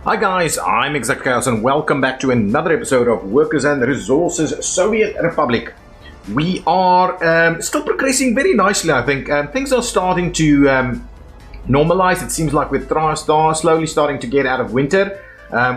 Hi guys, I'm ExactChaos and welcome back to another episode of Workers and Resources Soviet Republic. We are still progressing very nicely, I think. Things are starting to normalize. It seems like we're slowly starting to get out of winter,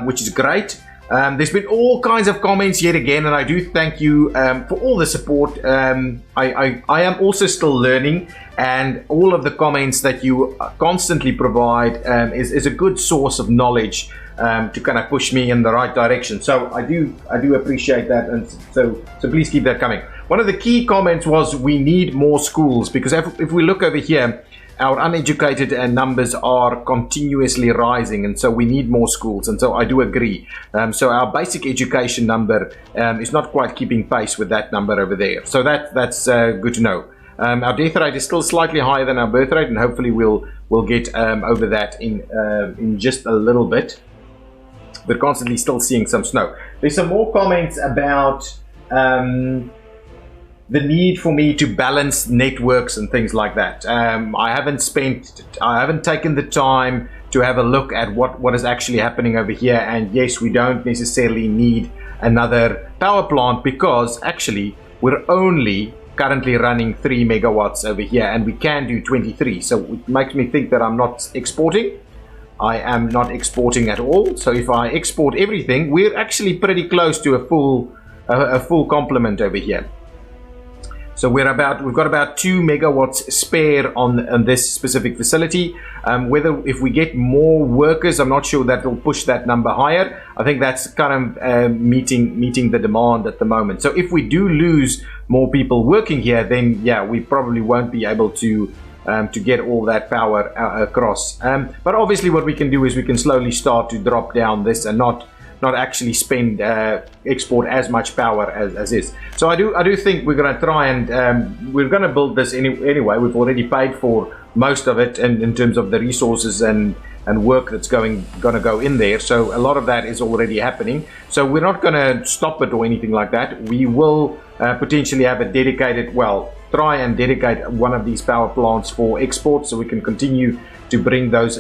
which is great. There's been all kinds of comments yet again, and I do thank you for all the support. I am also still learning, and all of the comments that you constantly provide is a good source of knowledge to kind of push me in the right direction. So I do appreciate that, and so please keep that coming. One of the key comments was we need more schools, because if we look over here, our uneducated numbers are continuously rising, and so we need more schools, and so I do agree. So our basic education number is not quite keeping pace with that number over there. So that's good to know. Our death rate is still slightly higher than our birth rate, and hopefully we'll get over that in just a little bit. We're constantly still seeing some snow. There's some more comments about the need for me to balance networks and things like that. I haven't taken the time to have a look at what is actually happening over here. And yes, we don't necessarily need another power plant, because actually we're only currently running 3 megawatts over here, and we can do 23. So it makes me think that I'm not exporting. I am not exporting at all. So if I export everything, we're actually pretty close to a full complement over here. So we've got about 2 megawatts spare on this specific facility. If we get more workers, I'm not sure that will push that number higher. I think that's kind of meeting the demand at the moment. So if we do lose more people working here, then yeah, we probably won't be able to get all that power across. But obviously what we can do is we can slowly start to drop down this and not actually export as much power as is. So I do think we're going to try and we're going to build this anyway. We've already paid for most of it, and in terms of the resources and work that's going to go in there. So a lot of that is already happening. So we're not going to stop it or anything like that. We will potentially have a try and dedicate one of these power plants for export, so we can continue to bring those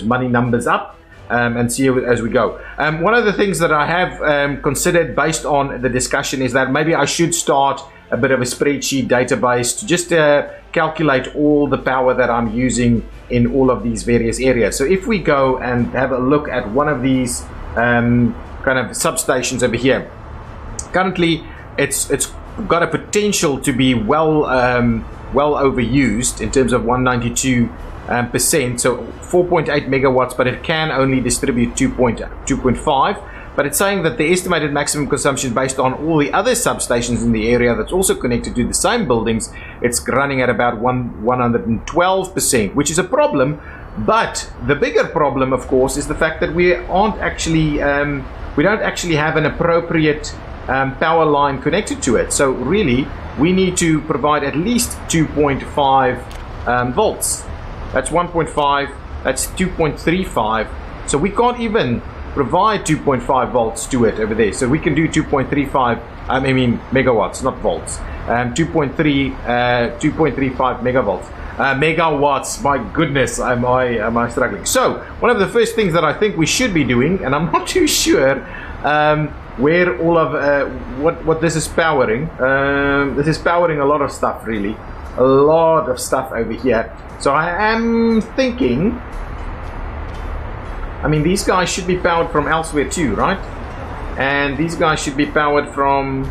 money numbers up. And see as we go. One of the things that I have considered based on the discussion is that maybe I should start a bit of a spreadsheet database to just calculate all the power that I'm using in all of these various areas. So if we go and have a look at one of these kind of substations over here, currently it's got a potential to be well overused in terms of 192%, so 4.8 megawatts, but it can only distribute 2.5. But it's saying that the estimated maximum consumption based on all the other substations in the area that's also connected to the same buildings, it's running at about 112%, which is a problem. But the bigger problem, of course, is the fact that we don't actually have an appropriate power line connected to it. So really, we need to provide at least 2.5 volts. That's 1.5, that's 2.35. So we can't even provide 2.5 volts to it over there. So we can do 2.35, megawatts, not volts. 2.35 megavolt. Megawatts, my goodness, am I struggling. So one of the first things that I think we should be doing, and I'm not too sure where all of what this is powering. This is powering a lot of stuff, really. A lot of stuff over here. So I am thinking, these guys should be powered from elsewhere too, right? And these guys should be powered from,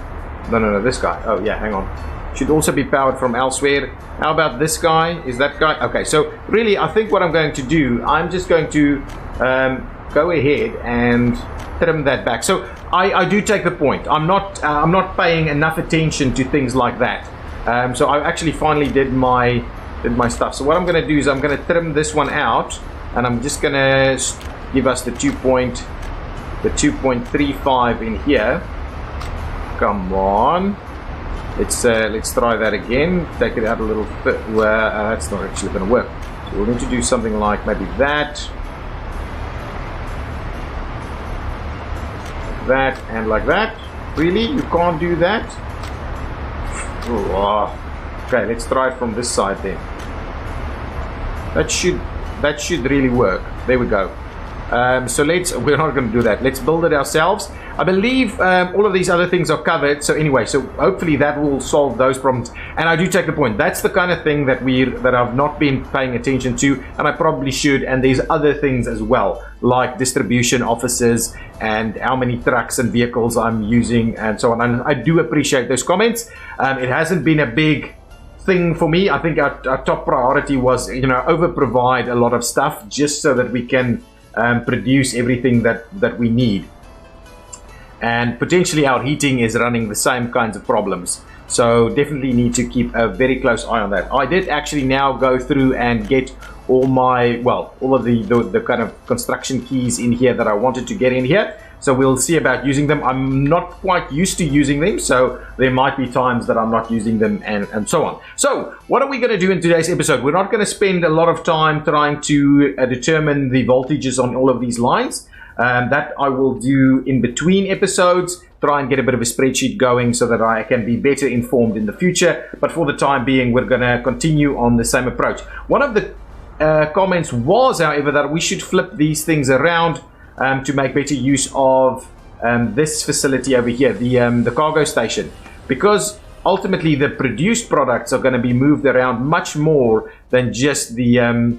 no, this guy. Oh yeah, hang on. Should also be powered from elsewhere. How about this guy? Is that guy? Okay, so really I think what I'm going to do, I'm just going to go ahead and trim that back. So I do take the point. I'm not paying enough attention to things like that. So I actually finally did my stuff. So what I'm going to do is I'm going to trim this one out, and I'm just going to give us the 2.35 in here. Come on, let's try that again. Take it out a little bit. Well, that's not actually going to work. So we'll need to do something like maybe that, and like that. Really, you can't do that? Oh. Okay, let's try it from this side then. That should really work. There we go. So we're not going to do that. Let's build it ourselves. I believe all of these other things are covered. So anyway, so hopefully that will solve those problems. And I do take the point. That's the kind of thing that I've not been paying attention to, and I probably should. And there's other things as well, like distribution offices and how many trucks and vehicles I'm using and so on. And I do appreciate those comments. It hasn't been a big thing for me. I think our top priority was, over provide a lot of stuff just so that we can produce everything that we need. And potentially our heating is running the same kinds of problems. So definitely need to keep a very close eye on that. I did actually now go through and get all of the kind of construction keys in here that I wanted to get in here. So we'll see about using them. I'm not quite used to using them, so there might be times that I'm not using them and so on. So what are we going to do in today's episode? We're not going to spend a lot of time trying to determine the voltages on all of these lines. That I will do in between episodes, try and get a bit of a spreadsheet going so that I can be better informed in the future. But for the time being, we're going to continue on the same approach. One of the comments was, however, that we should flip these things around to make better use of this facility over here, the cargo station, because ultimately the produced products are going to be moved around much more than just the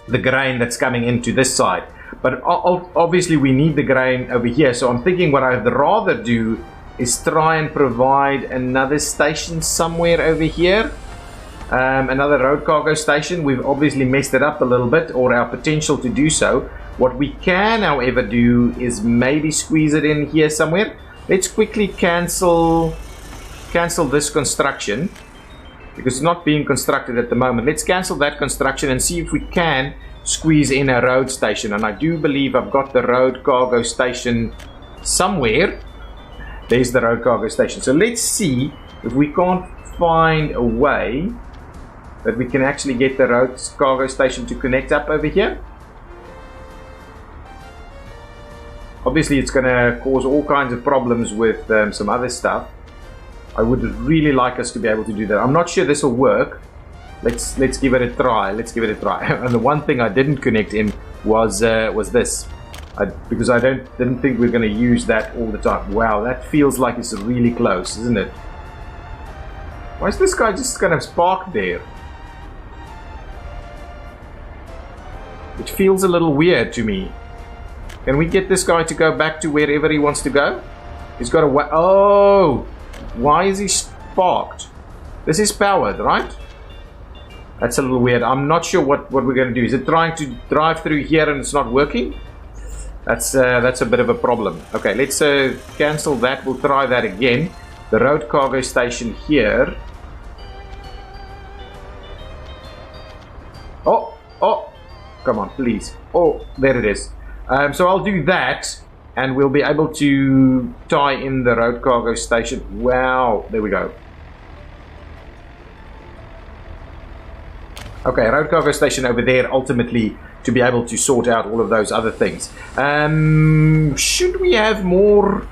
grain that's coming into this side. But obviously we need the grain over here, so I'm thinking what I'd rather do is try and provide another station somewhere over here, another road cargo station. We've obviously messed it up a little bit, or our potential to do so. What we can, however, do is maybe squeeze it in here somewhere. Let's quickly cancel this construction because it's not being constructed at the moment. Let's cancel that construction and see if we can squeeze in a road station. And I do believe I've got the road cargo station somewhere. There's the road cargo station. So let's see if we can't find a way that we can actually get the road cargo station to connect up over here. Obviously it's going to cause all kinds of problems with some other stuff. I would really like us to be able to do that. I'm not sure this will work. Let's give it a try. And the one thing I didn't connect in was this, because I didn't think we're going to use that all the time. Wow, that feels like it's really close, isn't it? Why is this guy just kind of parked there? It feels a little weird to me. Can we get this guy to go back to wherever he wants to go? He's got a... Oh! Why is he parked? This is powered, right? That's a little weird. I'm not sure what we're going to do. Is it trying to drive through here and it's not working? That's a bit of a problem. Okay, let's cancel that. We'll try that again. The road cargo station here. Oh! Come on, please. Oh, there it is. So I'll do that, and we'll be able to tie in the road cargo station. Wow, there we go. Okay, road cargo station over there, ultimately, to be able to sort out all of those other things. Should we have more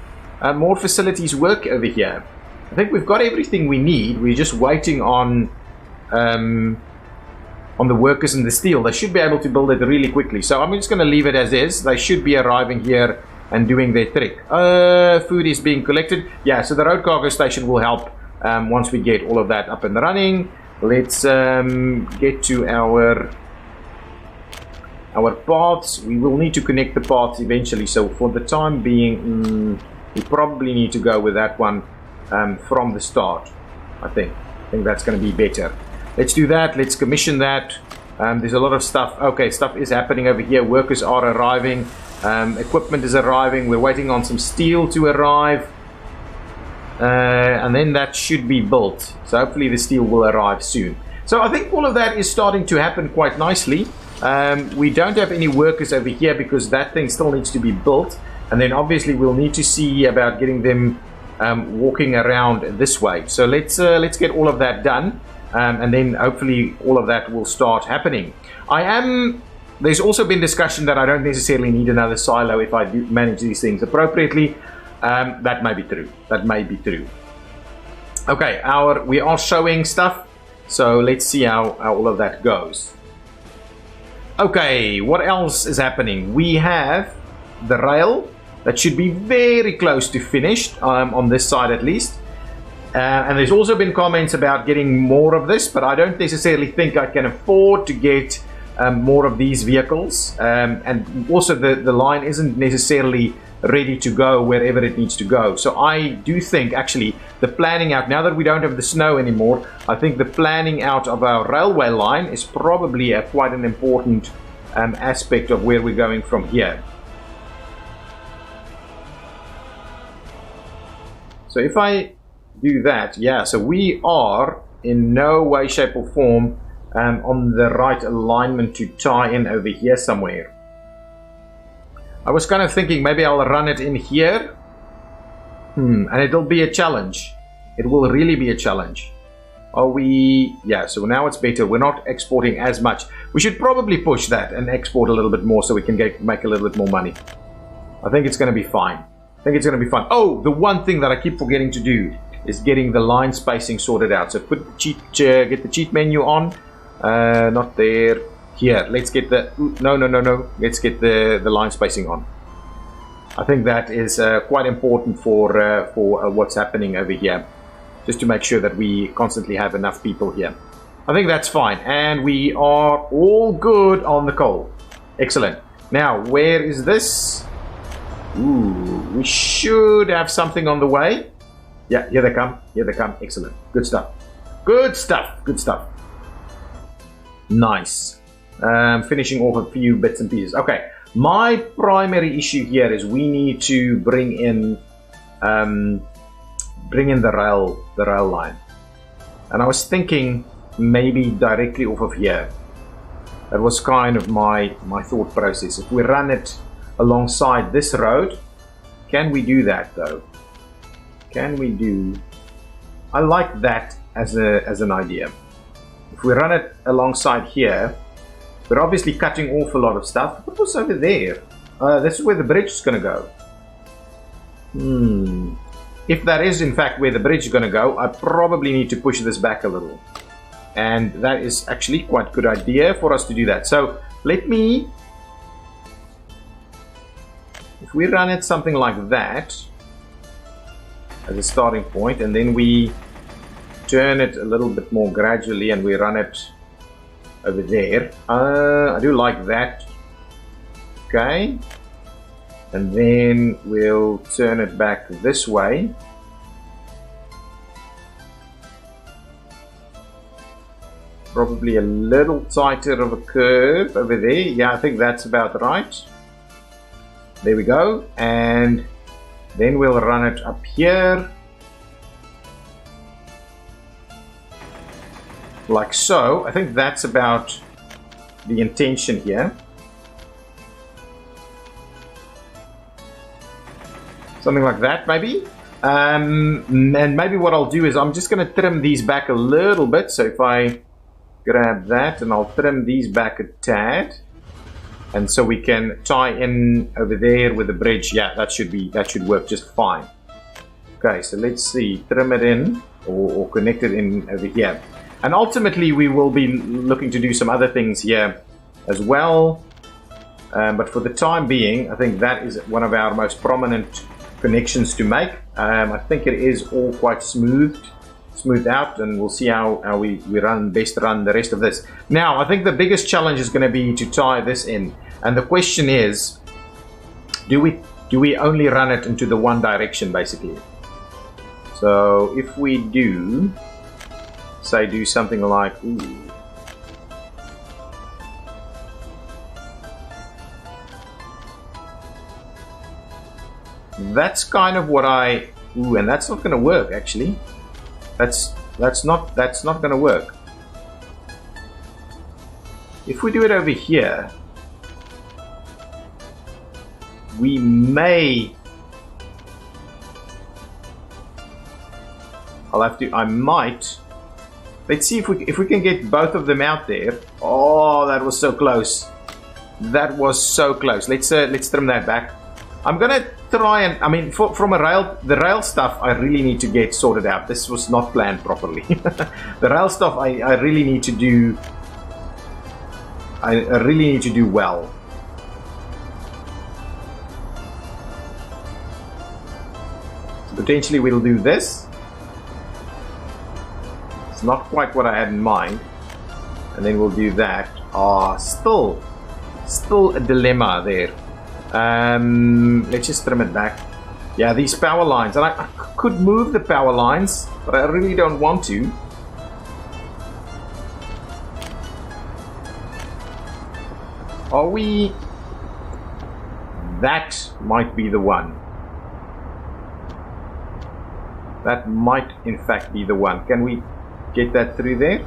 facilities work over here? I think we've got everything we need. We're just waiting on the workers and the steel. They should be able to build it really quickly. So I'm just going to leave it as is. They should be arriving here and doing their trick. Food is being collected. Yeah, so the road cargo station will help once we get all of that up and running. Let's get to our paths. We will need to connect the paths eventually. So for the time being, we probably need to go with that one from the start. I think that's going to be better. Let's do that. Let's commission that. There's a lot of stuff. Okay, stuff is happening over here. Workers are arriving. Equipment is arriving. We're waiting on some steel to arrive. And then that should be built. So hopefully the steel will arrive soon. So I think all of that is starting to happen quite nicely. We don't have any workers over here because that thing still needs to be built. And then obviously we'll need to see about getting them walking around this way. So let's get all of that done. And then hopefully all of that will start happening. There's also been discussion that I don't necessarily need another silo if I do manage these things appropriately. That may be true. Okay, we are showing stuff. So let's see how all of that goes. Okay, what else is happening? We have the rail that should be very close to finished, on this side at least. And there's also been comments about getting more of this, but I don't necessarily think I can afford to get more of these vehicles. And also the line isn't necessarily ready to go wherever it needs to go. So I do think actually the planning out, now that we don't have the snow anymore, I think the planning out of our railway line is probably quite an important aspect of where we're going from here. So if I do that, yeah, so we are in no way, shape or form on the right alignment to tie in over here somewhere. I was kind of thinking maybe I'll run it in here. And it'll be a challenge. It will really be a challenge. Are we... Yeah, so now it's better. We're not exporting as much. We should probably push that and export a little bit more so we can make a little bit more money. I think it's going to be fine. I think it's going to be fine. Oh, the one thing that I keep forgetting to do is getting the line spacing sorted out. So put the cheat, get the cheat menu on. Not there. Here, let's get the... No. Let's get the line spacing on. I think that is quite important for what's happening over here. Just to make sure that we constantly have enough people here. I think that's fine. And we are all good on the coal. Excellent. Now, where is this? Ooh, we should have something on the way. Yeah, here they come. Here they come. Excellent. Good stuff. Good stuff. Good stuff. Nice. Finishing off a few bits and pieces. Okay. My primary issue here is we need to bring in the rail line. And I was thinking maybe directly off of here. That was kind of my thought process. If we run it alongside this road, can we do that though? Can we do... I like that as an idea. If we run it alongside here, we're obviously cutting off a lot of stuff. What was over there? This is where the bridge is going to go. If that is in fact where the bridge is going to go, I probably need to push this back a little. And that is actually quite a good idea for us to do that. So let me... If we run it something like that as a starting point, and then we turn it a little bit more gradually and we run it over there. I do like that. Okay. And then we'll turn it back this way. Probably a little tighter of a curve over there. Yeah, I think that's about right. There we go. And then we'll run it up here. Like so. I think that's about the intention here. Something like that, maybe. And maybe what I'll do is I'm just going to trim these back a little bit. So if I grab that and I'll trim these back a tad. And so we can tie in over there with the bridge. Yeah, that should work just fine. Okay, so let's see. Trim it in or connect it in over here. And ultimately we will be looking to do some other things here as well. But for the time being, I think that is one of our most prominent connections to make. I think it is all quite smoothed out, and we'll see how we run the rest of this. Now, I think the biggest challenge is going to be to tie this in. And the question is, do we only run it into the one direction, basically? So if we do, say, do something like, that's kind of what and that's not going to work, actually. That's not going to work. If we do it over here, we may... I might... Let's see if we can get both of them out there. Oh, that was so close. That was so close. Let's trim that back. I'm gonna try and, I mean, from the rail stuff, I really need to get sorted out. This was not planned properly. The rail stuff, I really need to do I really need to do well. So potentially we'll do this. It's not quite what I had in mind. And then we'll do that. Still a dilemma there. Let's just trim it back. Yeah, these power lines. And I could move the power lines, but I really don't want to. Are we... That might be the one. That might in fact be the one. Can we get that through there?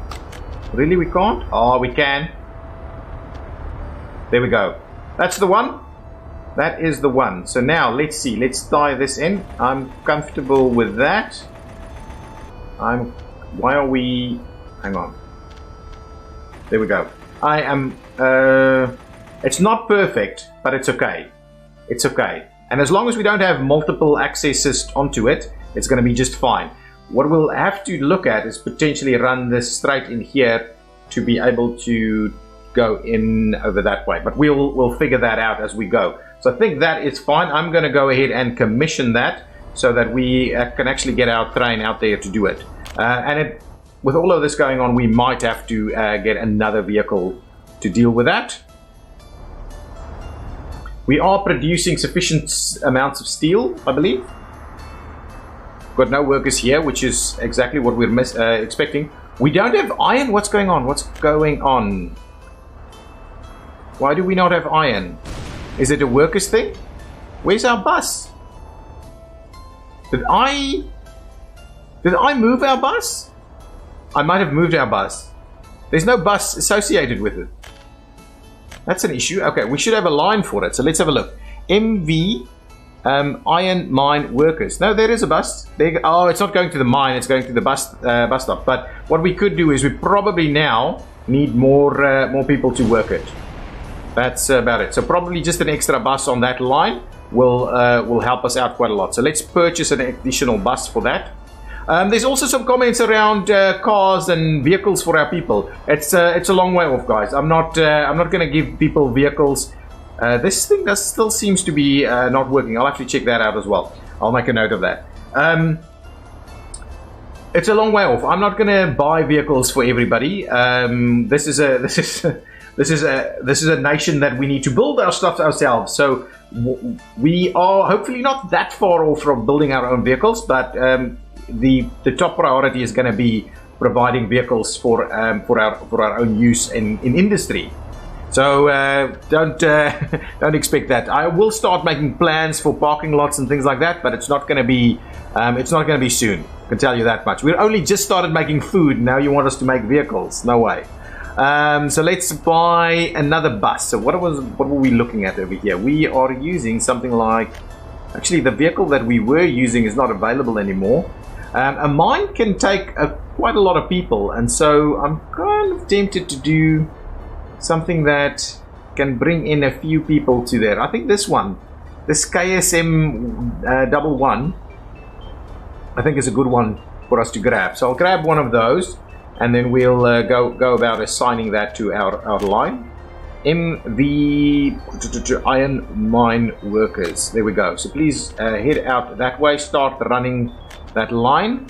Really, we can't? Oh, we can. There we go. That's the one. That is the one. So now, let's see. Let's tie this in. I'm comfortable with that. Why are we... Hang on. There we go. I am... It's not perfect, but it's okay. It's okay. And as long as we don't have multiple accesses onto it, it's going to be just fine. What we'll have to look at is potentially run this straight in here to be able to go in over that way. But we'll figure that out as we go. So I think that is fine. I'm going to go ahead and commission that so that we can actually get our train out there to do it. With all of this going on, we might have to get another vehicle to deal with that. We are producing sufficient amounts of steel, I believe. Got no workers here, which is exactly what we're expecting. We don't have iron. What's going on? What's going on? Why do we not have iron? Is it a workers thing? Where's our bus? Did I move our bus? I might have moved our bus. There's no bus associated with it. That's an issue. Okay, we should have a line for it. So let's have a look. MV iron mine workers. No, there is a bus. Oh, it's not going to the mine. It's going to the bus stop. But what we could do is we probably now need more people to work it. That's about it. So probably just an extra bus on that line will help us out quite a lot. So let's purchase an additional bus for that. There's also some comments around cars and vehicles for our people. It's a long way off, guys. I'm not going to give people vehicles. This thing still seems to be not working. I'll have to check that out as well. I'll make a note of that. It's a long way off. I'm not going to buy vehicles for everybody. This is a nation that we need to build our stuff ourselves. So we are hopefully not that far off from building our own vehicles, but the top priority is going to be providing vehicles for our own use in industry. So don't expect that. I will start making plans for parking lots and things like that, but it's not going to be soon. I can tell you that much. We're only just started making food. Now you want us to make vehicles? No way. So let's buy another bus. So what were we looking at over here? We are using something like, actually the vehicle that we were using is not available anymore. A mine can take quite a lot of people, and so I'm kind of tempted to do something that can bring in a few people to there. I think this one, this KSM 11, I think is a good one for us to grab. So I'll grab one of those, and then we'll go about assigning that to our line. MV iron mine workers. There we go. So please head out that way. Start running that line.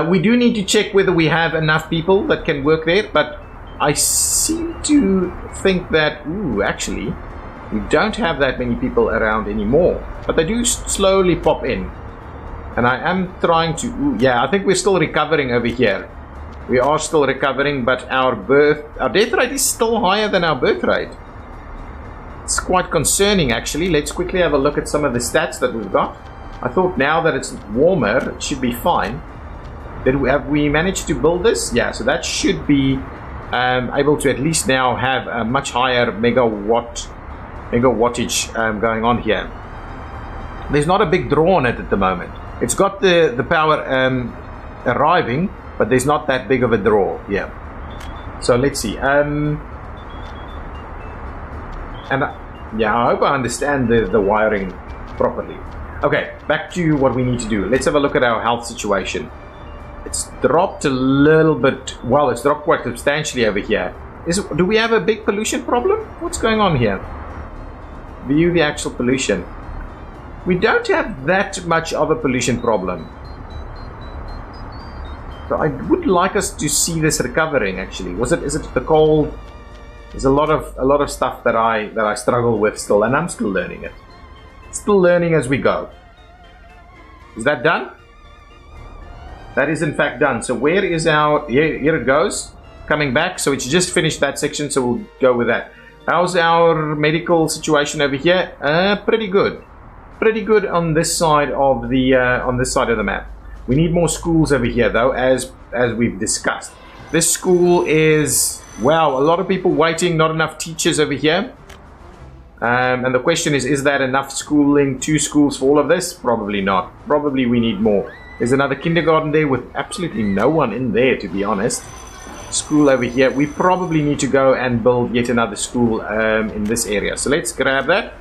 We do need to check whether we have enough people that can work there, but I seem to think that, actually, we don't have that many people around anymore, but they do slowly pop in. And I am trying to, I think we're still recovering over here. We are still recovering, but our death rate is still higher than our birth rate. It's quite concerning, actually. Let's quickly have a look at some of the stats that we've got. I thought now that it's warmer, it should be fine. Have we managed to build this? Yeah, so that should be able to at least now have a much higher megawattage going on here. There's not a big draw on it at the moment. It's got the power arriving, but there's not that big of a draw. Yeah. So let's see. I hope I understand the wiring properly. Okay, back to what we need to do. Let's have a look at our health situation. It's dropped a little bit. Well, it's dropped quite substantially over here. Do we have a big pollution problem? What's going on here? View the actual pollution. We don't have that much of a pollution problem. So I would like us to see this recovering. Actually, is it the coal? There's a lot of stuff that I struggle with still, and I'm still learning it. Still learning as we go. Is that done? That is in fact done. So where is our... Here it goes. Coming back. So it's just finished that section, so we'll go with that. How's our medical situation over here? Pretty good. Pretty good on this side of the map. We need more schools over here though, as we've discussed. This school is... Wow, a lot of people waiting, not enough teachers over here. And the question is that enough schooling, 2 schools for all of this? Probably not. Probably we need more. There's another kindergarten there with absolutely no one in there, to be honest. School over here. We probably need to go and build yet another school in this area. So let's grab that.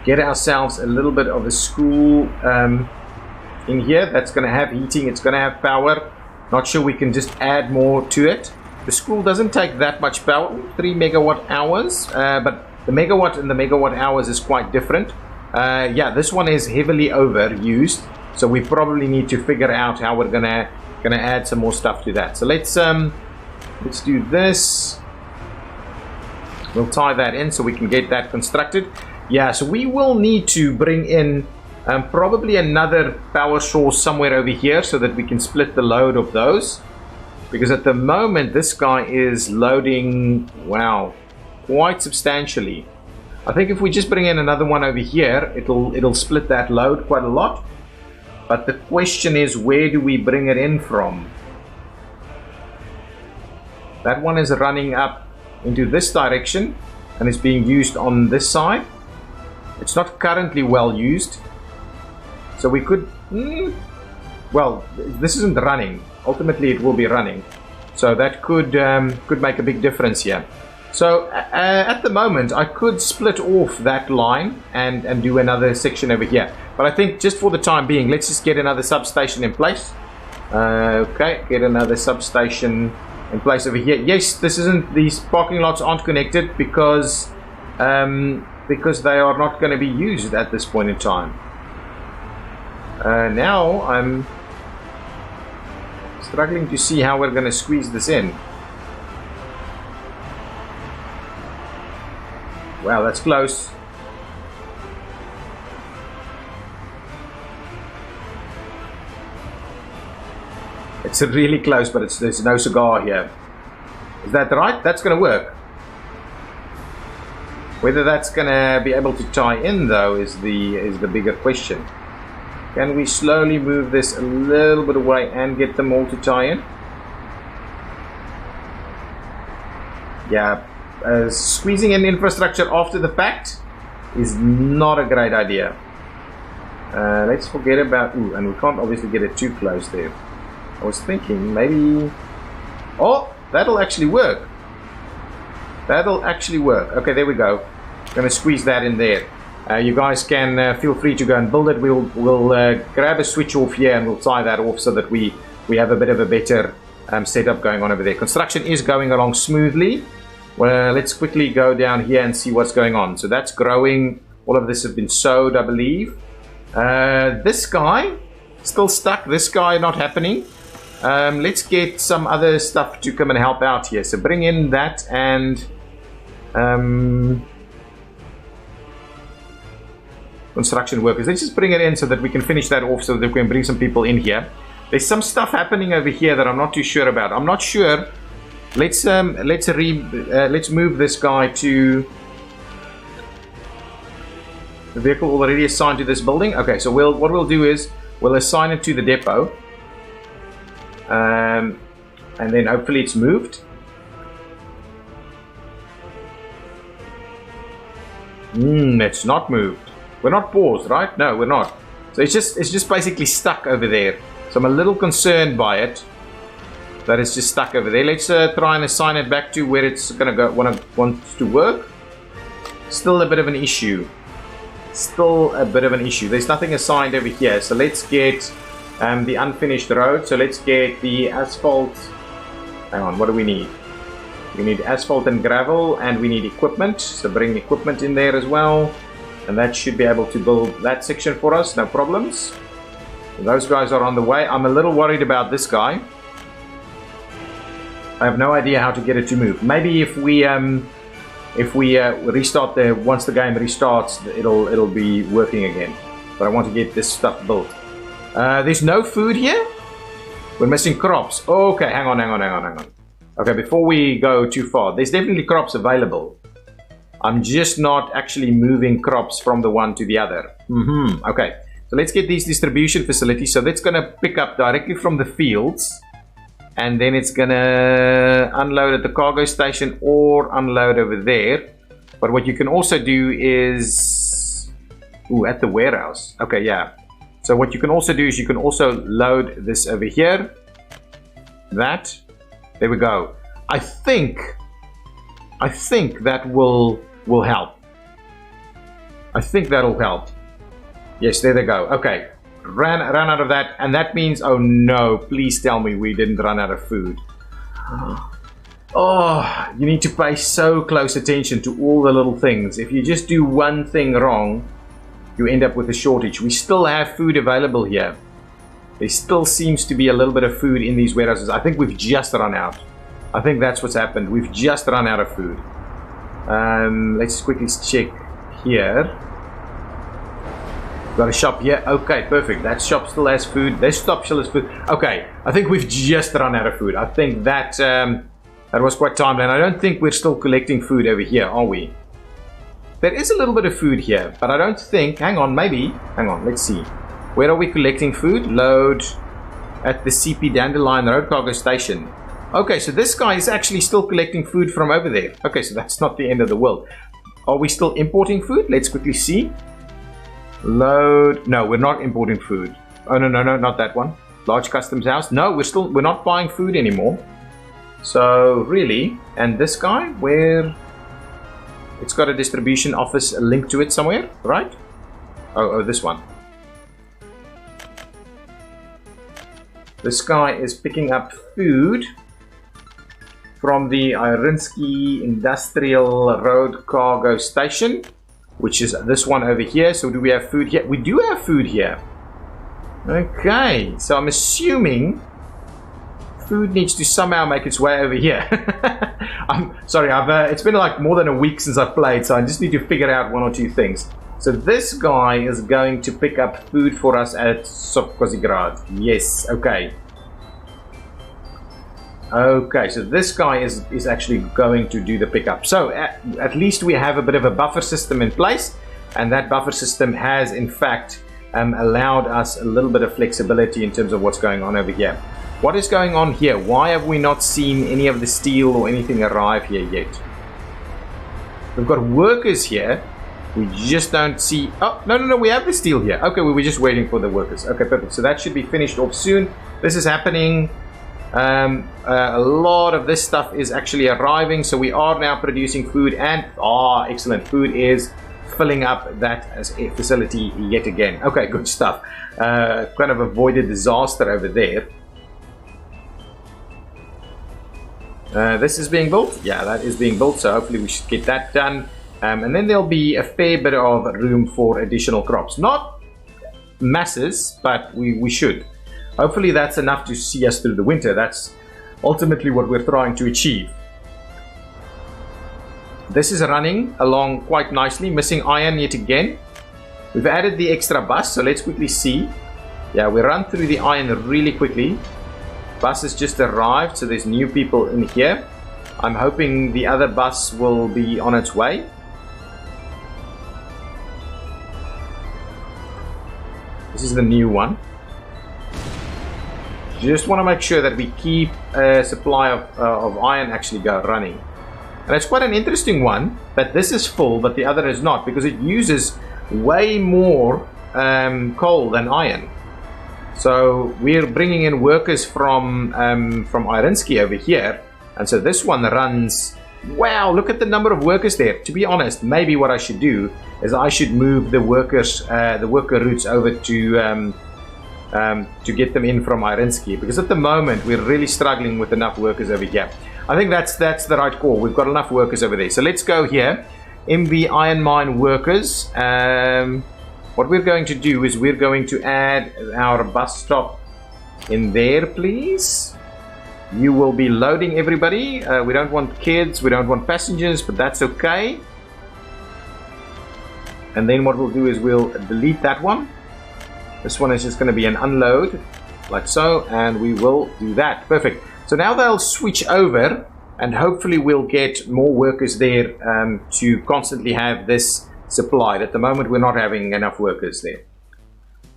Get ourselves a little bit of a school in here. That's going to have heating. It's going to have power. Not sure we can just add more to it. The school doesn't take that much power. 3 megawatt hours. But the megawatt and the megawatt hours is quite different. Yeah, this one is heavily overused, so we probably need to figure out how we're gonna add some more stuff to that. So let's do this. We'll tie that in so we can get that constructed. Yeah, so we will need to bring in probably another power source somewhere over here so that we can split the load of those, because at the moment this guy is loading, wow, quite substantially. I think if we just bring in another one over here, it'll split that load quite a lot. But the question is, where do we bring it in from? That one is running up into this direction and is being used on this side. It's not currently well used, so we could well, this isn't running. Ultimately it will be running, so that could make a big difference here. So at the moment I could split off that line and do another section over here, but I think just for the time being, let's just get another substation in place. Okay, get another substation in place over here. Yes, these parking lots aren't connected because they are not going to be used at this point in time. Now I'm struggling to see how we're going to squeeze this in. Wow, that's close. It's really close, but there's no cigar here. Is that right? That's going to work. Whether that's going to be able to tie in, though, is the bigger question. Can we slowly move this a little bit away and get them all to tie in? Yeah. Squeezing in infrastructure after the fact is not a great idea. Let's forget about... Ooh, and we can't obviously get it too close there. I was thinking maybe... Oh, that'll actually work. That'll actually work. Okay, there we go. Gonna squeeze that in there. You guys can feel free to go and build it. We'll grab a switch off here and we'll tie that off so that we have a bit of a better setup going on over there. Construction is going along smoothly. Well, let's quickly go down here and see what's going on. So that's growing. All of this has been sowed, I believe. This guy still stuck. This guy not happening. Let's get some other stuff to come and help out here. So bring in that and construction workers. Let's just bring it in so that we can finish that off, so that we can bring some people in here. There's some stuff happening over here that I'm not too sure about. I'm not sure. Let's move this guy to the vehicle already assigned to this building. Okay, so what we'll do is we'll assign it to the depot, and then hopefully it's moved. It's not moved. We're not paused, right? No, we're not. So it's just basically stuck over there. So I'm a little concerned by it, that it's just stuck over there. Let's try and assign it back to where it's gonna go wants to work. Still a bit of an issue. Still a bit of an issue. There's nothing assigned over here. So let's get the unfinished road. So let's get the asphalt. Hang on, what do we need? We need asphalt and gravel, and we need equipment. So bring equipment in there as well. And that should be able to build that section for us, no problems. Those guys are on the way. I'm a little worried about this guy. I have no idea how to get it to move. Maybe if we restart there, once the game restarts, it'll be working again. But I want to get this stuff built. There's no food here. We're missing crops. Okay, hang on. Okay, before we go too far, there's definitely crops available. I'm just not actually moving crops from the one to the other. Okay, so let's get these distribution facilities. So that's going to pick up directly from the fields. And then it's going to unload at the cargo station or unload over there. But what you can also do is... Ooh, at the warehouse. Okay, yeah. So what you can also do is you can also load this over here. That. There we go. I think that will help. I think that'll help. Yes, there they go. Okay. Ran out of that, and that means, oh no, please tell me we didn't run out of food. Oh, you need to pay so close attention to all the little things. If you just do one thing wrong, you end up with a shortage. We still have food available here. There still seems to be a little bit of food in these warehouses. I think we've just run out. I think that's what's happened. We've just run out of food. Let's quickly check here. Got a shop here. Okay, perfect. That shop still has food. This shop still has food. Okay, I think we've just run out of food. I think that that was quite timely. And I don't think we're still collecting food over here, are we? There is a little bit of food here, but I don't think... Hang on, maybe. Hang on, let's see. Where are we collecting food? Load at the CP Dandelion Road Cargo Station. Okay, so this guy is actually still collecting food from over there. Okay, so that's not the end of the world. Are we still importing food? Let's quickly see. Load. No, we're not importing food. Oh, no, not that one. Large customs house. No, we're not buying food anymore. So, really, and this guy, where... It's got a distribution office linked to it somewhere, right? Oh, this one. This guy is picking up food from the Irinsky Industrial Road Cargo Station, which is this one over here. So do we have food here? We do have food here. Okay, so I'm assuming food needs to somehow make its way over here. I'm sorry, it's been like more than a week since I've played, so I just need to figure out one or two things. So this guy is going to pick up food for us at Sovkozigrad. Yes, okay. Okay, so this guy is actually going to do the pickup. So at least we have a bit of a buffer system in place, and that buffer system has in fact allowed us a little bit of flexibility in terms of what's going on over here. What is going on here? Why have we not seen any of the steel or anything arrive here yet? We've got workers here. We just don't see... Oh, no, we have the steel here. Okay, we were just waiting for the workers. Okay, perfect. So that should be finished off soon. This is happening. A lot of this stuff is actually arriving. So we are now producing food and... Oh, excellent. Food is filling up that facility yet again. Okay, good stuff. Kind of avoided disaster over there. This is being built. Yeah, that is being built. So hopefully we should get that done. And then there'll be a fair bit of room for additional crops. Not masses, but we should. Hopefully that's enough to see us through the winter. That's ultimately what we're trying to achieve. This is running along quite nicely. Missing iron yet again. We've added the extra bus, so let's quickly see. Yeah, we run through the iron really quickly. Bus has just arrived, so there's new people in here. I'm hoping the other bus will be on its way. This is the new one. Just want to make sure that we keep a supply of iron actually running. And it's quite an interesting one that this is full but the other is not, because it uses way more coal than iron. So we're bringing in workers from Irinsky over here, and so this one runs. Wow, look at the number of workers there. To be honest, maybe what I should do is I should move the workers, the worker routes over to get them in from Irinsky, because at the moment we're really struggling with enough workers over here. I think that's the right call. We've got enough workers over there. So let's go here. MV Iron Mine workers. What we're going to do is we're going to add our bus stop in there, please. You will be loading everybody. We don't want kids, we don't want passengers, but that's okay. And then what we'll do is we'll delete that one. This one is just going to be an unload, like so, and we will do that. Perfect. So now they'll switch over, and hopefully we'll get more workers there to constantly have this supplied. At the moment, we're not having enough workers there.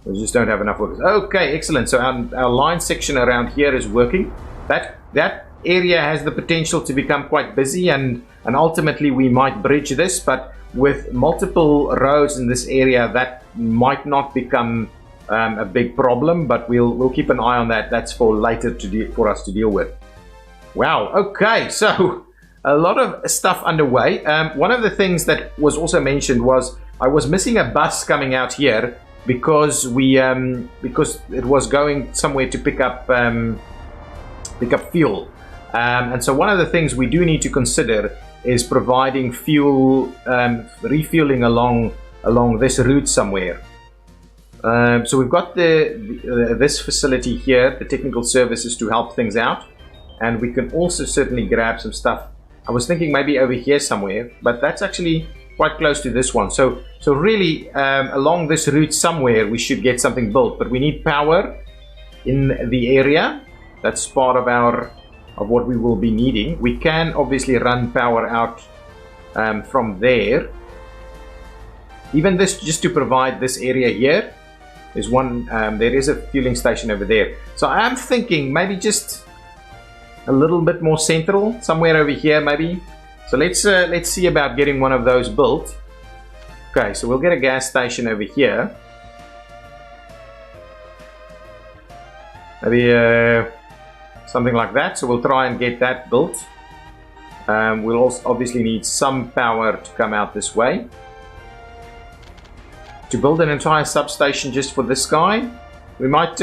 We just don't have enough workers. Okay, excellent. So our line section around here is working. That area has the potential to become quite busy, and ultimately we might bridge this, but with multiple roads in this area, that might not become a big problem, but we'll keep an eye on that. That's for later for us to deal with. Wow, okay, so a lot of stuff underway. One of the things that was also mentioned was I was missing a bus coming out here because because it was going somewhere to pick up fuel, and so one of the things we do need to consider is providing fuel, refueling along this route somewhere. So we've got this facility here, the technical services, to help things out, and we can also certainly grab some stuff. I was thinking maybe over here somewhere, but that's actually quite close to this one. So really, along this route somewhere, we should get something built, but we need power in the area. That's part of what we will be needing. We can obviously run power out from there. Even this, just to provide this area here, is one. There is a fueling station over there. So I am thinking maybe just a little bit more central, somewhere over here maybe. So let's see about getting one of those built. Okay, so we'll get a gas station over here. Maybe something like that. So we'll try and get that built. We'll also obviously need some power to come out this way. To build an entire substation just for this guy, we might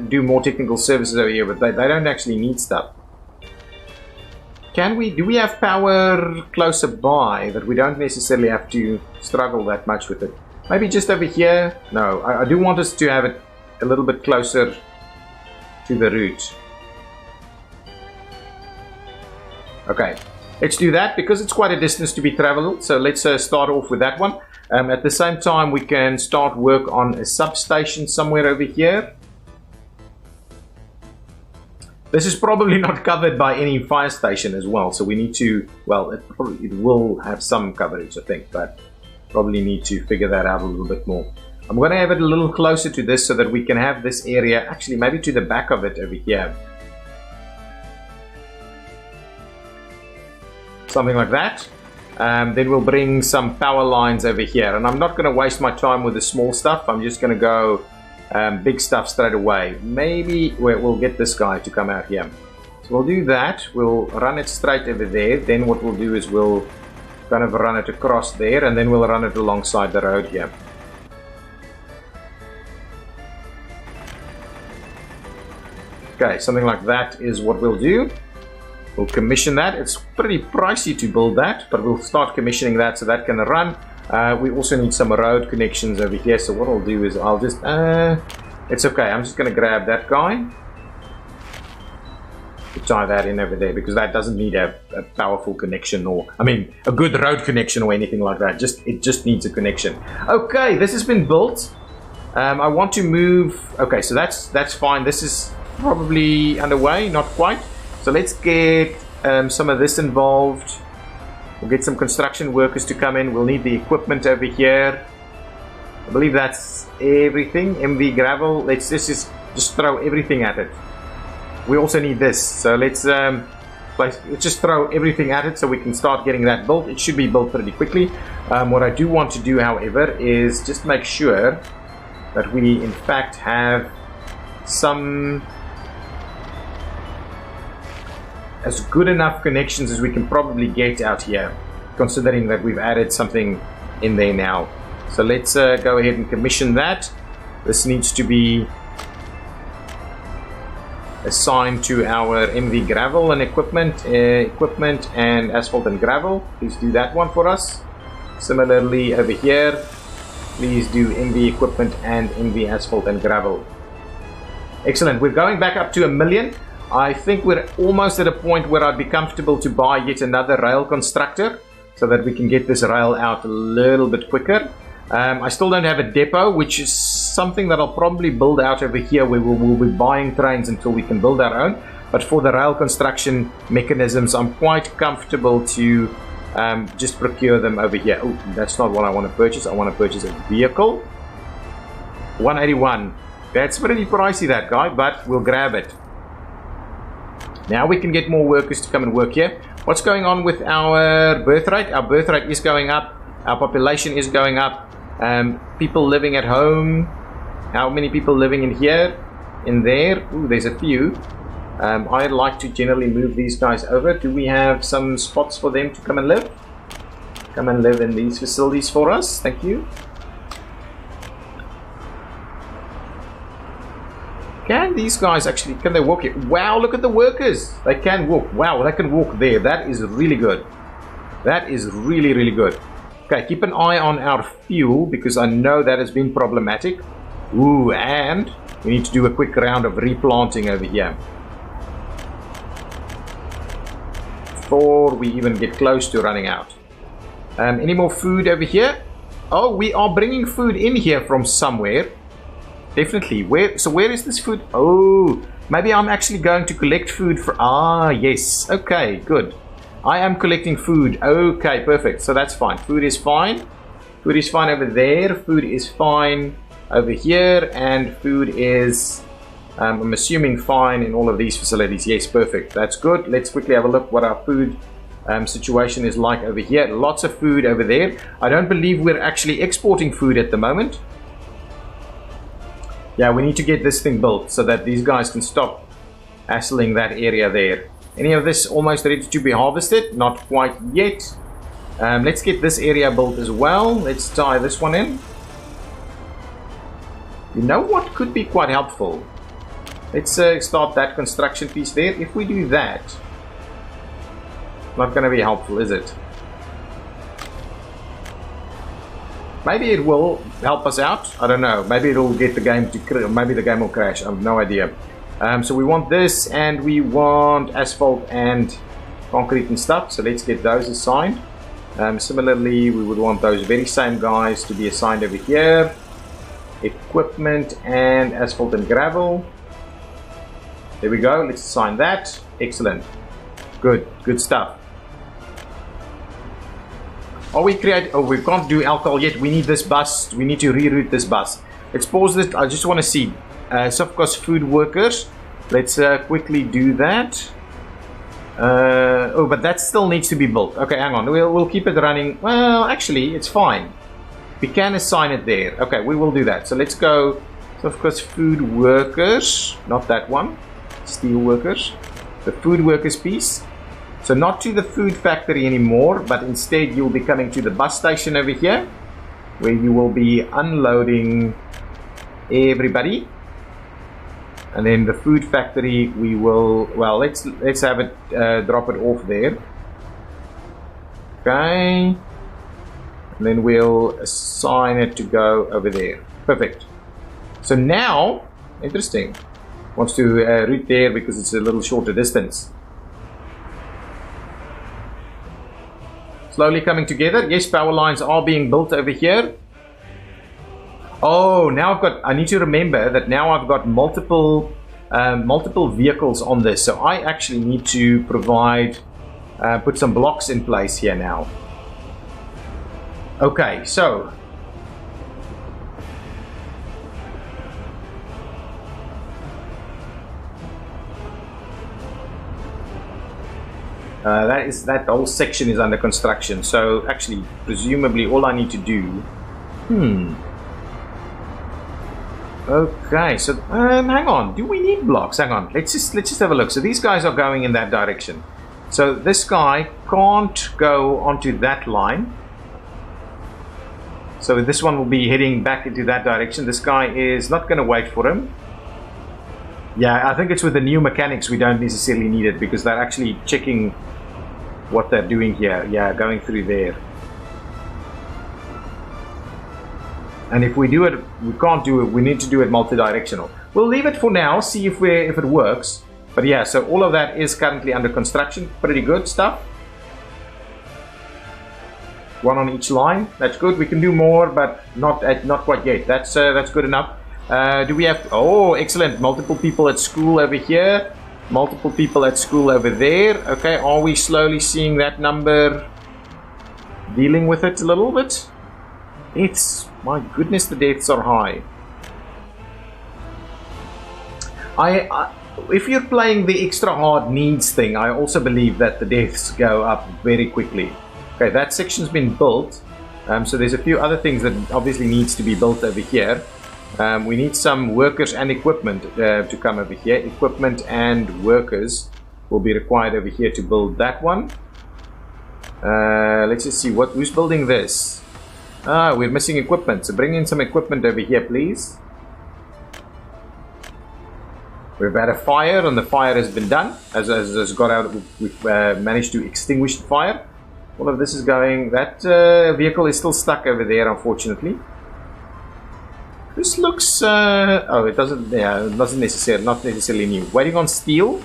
do more technical services over here, but they don't actually need stuff. Do we have power closer by that we don't necessarily have to struggle that much with it? Maybe just over here? No, I do want us to have it a little bit closer to the route. Okay, let's do that because it's quite a distance to be traveled. So let's start off with that one. At the same time, we can start work on a substation somewhere over here. This is probably not covered by any fire station as well, so we need to, well, it will have some coverage, I think, but probably need to figure that out a little bit more. I'm going to have it a little closer to this so that we can have this area, actually maybe to the back of it over here. Something like that. Then we'll bring some power lines over here, and I'm not going to waste my time with the small stuff. I'm just going to go big stuff straight away. Maybe we'll get this guy to come out here. So we'll do that. We'll run it straight over there. Then what we'll do is we'll kind of run it across there, and then we'll run it alongside the road here. Okay, something like that is what we'll do. We'll commission that. It's pretty pricey to build that, but we'll start commissioning that so that can run. We also need some road connections over here, so what I'll do is I'll just it's okay, I'm just going to grab that guy to tie that in over there, because that doesn't need a powerful connection, or I mean a good road connection or anything like that. It just needs a connection. Okay, this has been built. I want to move. Okay, so that's fine. This is probably underway, not quite. So let's get some of this involved. We'll get some construction workers to come in. We'll need the equipment over here. I believe that's everything. MV gravel. Let's just throw everything at it. We also need this. So let's just throw everything at it so we can start getting that built. It should be built pretty quickly. What I do want to do, however, is just make sure that we in fact have some as good enough connections as we can probably get out here, considering that we've added something in there now. So let's go ahead and commission that. This needs to be assigned to our MV gravel and equipment and asphalt and gravel. Please do that one for us. Similarly over here, please do MV equipment and MV asphalt and gravel. Excellent. We're going back up to 1 million. I think we're almost at a point where I'd be comfortable to buy yet another rail constructor so that we can get this rail out a little bit quicker. I still don't have a depot, which is something that I'll probably build out over here, where we'll be buying trains until we can build our own. But for the rail construction mechanisms, I'm quite comfortable to just procure them over here. Oh, that's not what I want to purchase. I want to purchase a vehicle. 181. That's pretty pricey, that guy, but we'll grab it. Now we can get more workers to come and work here. What's going on with our birth rate? Our birth rate is going up. Our population is going up. People living at home. How many people living in here? In there? Ooh, there's a few. I'd like to generally move these guys over. Do we have some spots for them to come and live? Come and live in these facilities for us. Thank you. Can these guys actually, can they walk here? Wow, look at the workers. They can walk. Wow, they can walk there. That is really good. That is really, really good. Okay, keep an eye on our fuel because I know that has been problematic. Ooh, and we need to do a quick round of replanting over here before we even get close to running out. Any more food over here? Oh, we are bringing food in here from somewhere. Definitely. Where is this food? Oh, maybe I'm actually going to collect food for... Ah, yes. Okay, good. I am collecting food. Okay, perfect. So that's fine. Food is fine. Food is fine over there. Food is fine over here. And food is, I'm assuming, fine in all of these facilities. Yes, perfect. That's good. Let's quickly have a look what our food situation is like over here. Lots of food over there. I don't believe we're actually exporting food at the moment. Yeah, we need to get this thing built so that these guys can stop hassling that area there. Any of this almost ready to be harvested? Not quite yet. Let's get this area built as well. Let's tie this one in. You know what could be quite helpful? Let's start that construction piece there. If we do that, not going to be helpful, is it? Maybe it will help us out. I don't know. Maybe it'll get the game to... Maybe the game will crash. I have no idea. So we want this, and we want asphalt and concrete and stuff. So let's get those assigned. Similarly, we would want those very same guys to be assigned over here. Equipment and asphalt and gravel. There we go. Let's assign that. Excellent. Good. Good stuff. Oh, we can't do alcohol yet. We need this bus. We need to reroute this bus. Let's pause this. I just want to see. So of course, food workers. Let's quickly do that. Oh, but that still needs to be built. Okay, hang on. We'll keep it running. Well, actually, it's fine. We can assign it there. Okay, we will do that. So let's go. So of course, food workers. Not that one. Steel workers. The food workers piece. So not to the food factory anymore, but instead you'll be coming to the bus station over here, where you will be unloading everybody. And then the food factory, we will, well, let's have it, drop it off there. Okay. And then we'll assign it to go over there. Perfect. So now, interesting, wants to route there because it's a little shorter distance. Slowly coming together. Yes, power lines are being built over here. Oh, now I need to remember that now I've got multiple vehicles on this. So I actually need to provide, put some blocks in place here now. Okay, so. That whole section is under construction. So actually, presumably, all I need to do. Okay, so hang on. Do we need blocks? Hang on. Let's just have a look. So these guys are going in that direction. So this guy can't go onto that line. So this one will be heading back into that direction. This guy is not going to wait for him. Yeah, I think it's with the new mechanics we don't necessarily need it because they're actually checking what they're doing here. Yeah, going through there. And if we do it, we can't do it. We need to do it multi-directional. We'll leave it for now, see if it works. But yeah, so all of that is currently under construction. Pretty good stuff. One on each line. That's good. We can do more, but not quite yet. That's good enough. Do we have? Oh, excellent. Multiple people at school over here. Multiple people at school over there. Okay, are we slowly seeing that number? Dealing with it a little bit. It's, my goodness, the deaths are high. If you're playing the extra hard needs thing, I also believe that the deaths go up very quickly. Okay, that section's been built. So there's a few other things that obviously needs to be built over here. We need some workers and equipment to come over here. Equipment and workers will be required over here to build that one. Let's just see who's building this. We're missing equipment, so bring in some equipment over here, please. We've had a fire, and the fire has been done. As got out, we've managed to extinguish the fire. All of this is going. That vehicle is still stuck over there, unfortunately. This looks. Oh, it doesn't. Yeah, it doesn't necessarily. Not necessarily new. Waiting on steel.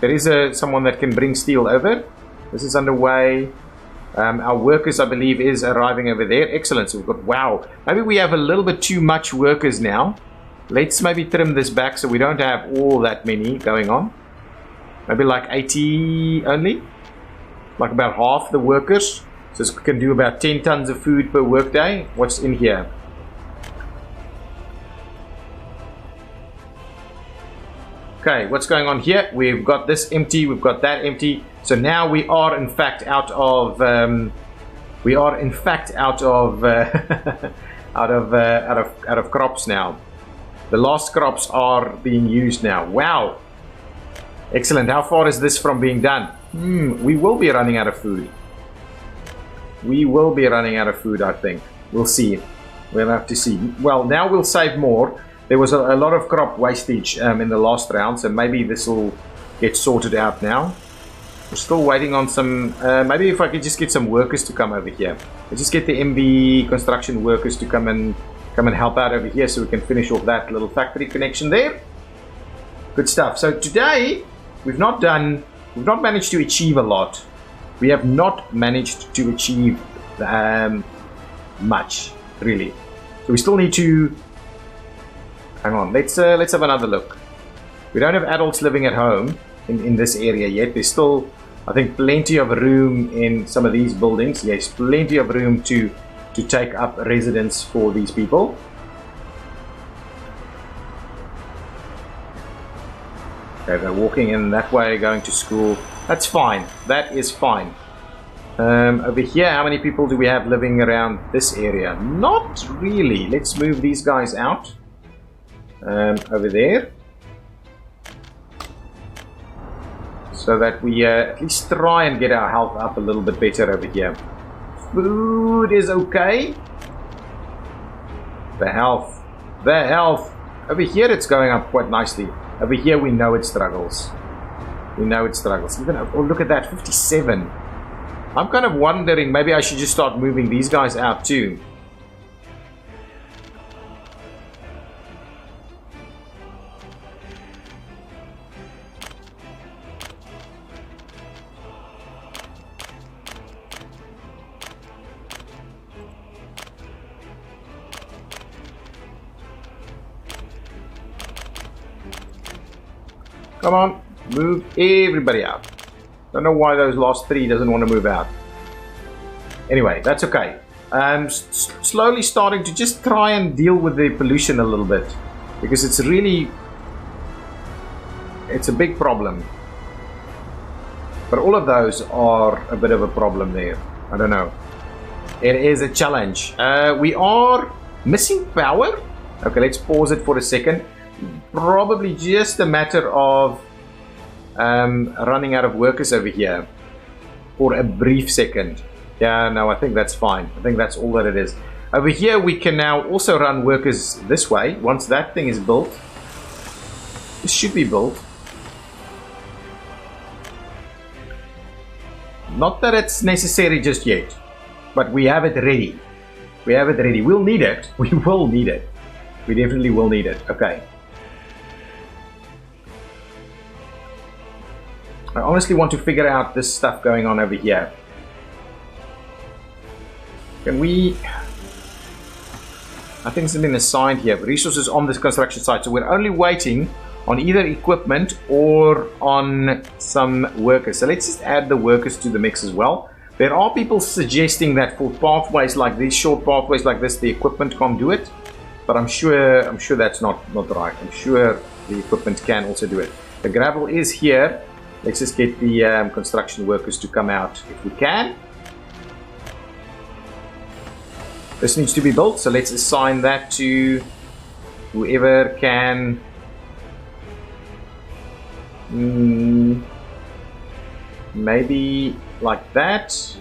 There is someone that can bring steel over. This is underway. Our workers, I believe, is arriving over there. Excellent. So we've got, wow. Maybe we have a little bit too much workers now. Let's maybe trim this back so we don't have all that many going on. Maybe like 80 only. Like about half the workers. So we can do about 10 tons of food per workday. What's in here? Okay, what's going on here? We've got this empty, we've got that empty. So now we are in fact out of out of crops now. The last crops are being used now. Wow. Excellent. How far is this from being done? We will be running out of food. We will be running out of food, I think. We'll see. We'll have to see. Well, now we'll save more. There was a lot of crop wastage in the last round, so maybe this will get sorted out now. We're still waiting on some. Maybe if I could just get some workers to come over here. Let's just get the MV construction workers to come and help out over here, so we can finish off that little factory connection there. Good stuff. So today we've not managed to achieve a lot. We have not managed to achieve much, really. So we still need to. Hang on, let's have another look. We don't have adults living at home in this area yet. There's still, I think, plenty of room in some of these buildings. Yes, plenty of room to take up residence for these people. Okay, they're walking in that way, going to school. That's fine. That is fine. Over here, how many people do we have living around this area? Not really. Let's move these guys out. Over there, so that we at least try and get our health up a little bit better over here. Food is okay. The health over here, it's going up quite nicely. Over here we know it struggles. Even, oh, look at that, 57. I'm kind of wondering, maybe I should just start moving these guys out too. Come on, move everybody out. Don't know why those last three doesn't want to move out. Anyway, that's okay. Slowly starting to just try and deal with the pollution a little bit, because it's a big problem. But all of those are a bit of a problem there. I don't know. It is a challenge. We are missing power. Okay, let's pause it for a second. Probably just a matter of running out of workers over here for a brief second. Yeah, no, I think that's fine. I think that's all that it is. Over here we can now also run workers this way. Once that thing is built, This should be built. Not that it's necessary just yet, but we have it ready. We have it ready. We'll need it. We will need it. We definitely will need it. Okay. I honestly want to figure out this stuff going on over here. Can we... I think it's been assigned here. Resources on this construction site. So we're only waiting on either equipment or on some workers. So let's just add the workers to the mix as well. There are people suggesting that for pathways like these, short pathways like this, the equipment can't do it. But I'm sure that's not right. I'm sure the equipment can also do it. The gravel is here. Let's just get the construction workers to come out if we can. This needs to be built, so let's assign that to whoever can. Maybe like that,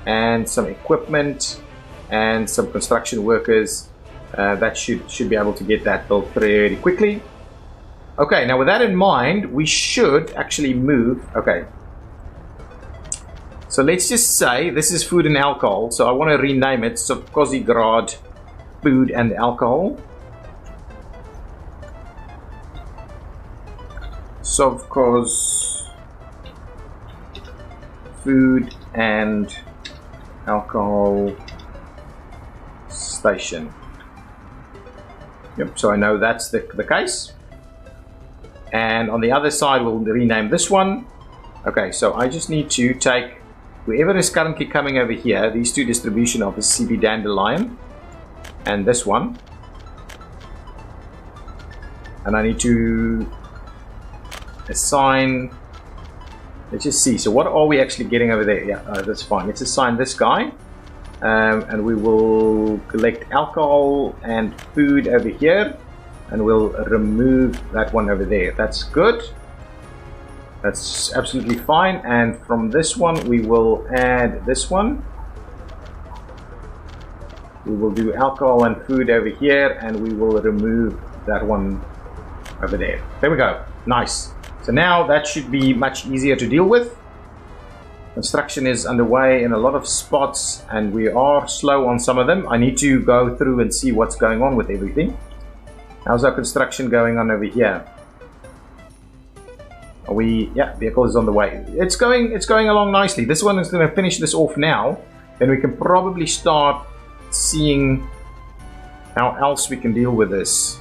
and some equipment and some construction workers. That should be able to get that built pretty quickly. Okay, now with that in mind, we should actually move. Okay. So let's just say this is food and alcohol. So I want to rename it Cosy food and alcohol. Sovcos food and alcohol station. Yep, so I know that's the case. And on the other side, we'll rename this one. Okay, so I just need to take whoever is currently coming over here, these two distribution offices, CB Dandelion, and this one. And I need to assign, let's just see, so what are we actually getting over there? Yeah, that's fine. Let's assign this guy. And we will collect alcohol and food over here. And we'll remove that one over there. That's good. That's absolutely fine. And from this one, we will add this one. We will do alcohol and food over here, and we will remove that one over there. There we go. Nice. So now that should be much easier to deal with. Construction is underway in a lot of spots, and we are slow on some of them. I need to go through and see what's going on with everything. How's our construction going on over here? Are we, yeah, vehicle is on the way. It's going along nicely. This one is going to finish this off now. Then we can probably start seeing how else we can deal with this.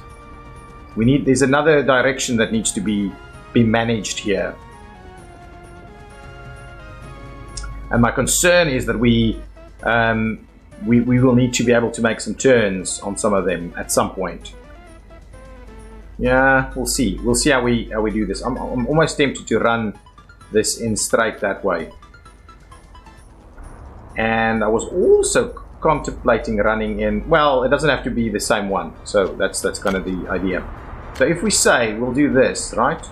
There's another direction that needs to be managed here. And my concern is that we will need to be able to make some turns on some of them at some point. Yeah, we'll see. We'll see how we do this. I'm almost tempted to run this in straight that way. And I was also contemplating running in. Well, it doesn't have to be the same one. So that's kind of the idea. So if we say we'll do this, right?